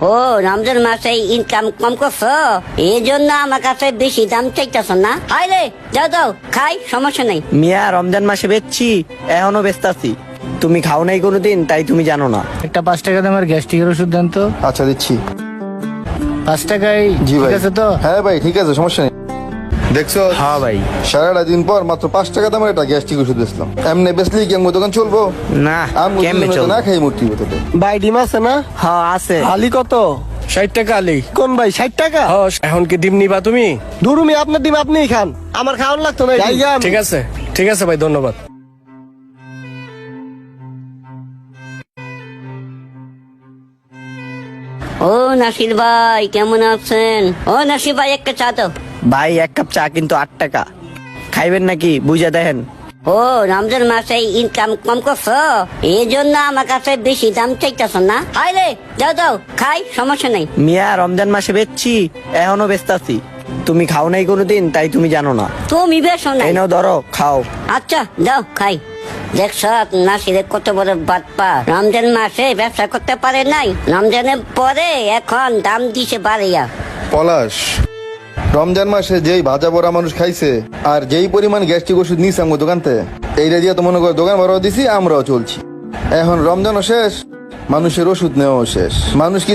ও রমজান মাসে ইনকাম কম করছো, এই জন্য আমার কাছে বেশি দাম চাইতেছ না? আরে যাও যাও, খাই, সমস্যা নেই। মিয়া রমজান মাসে বেচছি, এখনো বেচতাছি। তুমি খাও নাই কোনোদিন, তাই তুমি জানো না। একটা 5 টাকা দামের গ্যাস্ট্রিকের ওষুধ দেন তো। আচ্ছা দিচ্ছি। 5 টাকায় জি ঠিক ভাই। আছে তো? হ্যাঁ ভাই ঠিক আছে, সমস্যা নেই। দেখছো হ্যাঁ ভাই। সারাটা দিন পর মাত্র 5 টাকা দামের একটা গ্যাস্ট্রিক ওষুধ বেচলাম। এমনি বেচলি কি আমার দোকান চলবো? না আমি কেমনে চলবে? না খাই মূর্তি বোতলে। ভাই ডিম আছে না? হ্যাঁ আছে। আলি কত? 60 টাকা আলি। কোন ভাই 60 টাকা? এখন কি ডিম নিবা তুমি? দুরুমি আপনার ডিম আপনিই খান, আমার খাওয়ান লাগতো না। জায়গা ঠিক আছে ঠিক আছে ভাই, ধন্যবাদ। ও নাসির ভাই কেমন আছেন? ও নাসির ভাই একটা চা দাও। ভাই 1 কাপ চা কিন্তু 8 টাকা। খাইবেন নাকি বুঝা দেখেন। ও রমজান মাসে ইনকাম কম করছো, এই জন্য আমার কাছে বেশি দাম চাইতেছ না? আরে যাও যাও, খাই, সমস্যা নেই। মিয়া রমজান মাসে বেচছি, এখনো বেচতাছি। তুমি খাও নাই কোনোদিন, তাই তুমি জানো না। তুমি বেশো না। এই নাও ধরো, খাও। আচ্ছা দাও, খাই। দেখছ নাসিরে কত বড় বাটপা, রমজান মাসে ব্যবসা করতে পারে নাই, রমজানের পরে এখন দাম দিছে বাড়িয়া। পলাশ, রমজান মাসে যেই ভাজা বড়া মানুষ খাইছে আর যেই পরিমাণ গ্যাস্ট্রিক ওষুধ নিছে আমার দোকানতে, এইটা দিয়ে তো মনে করো দোকান ভাড়াও দিছি, আমরাও চলছি। এখন রমজানও শেষ, মানুষের ওষুধ নেওয়াও শেষ। মানুষ কি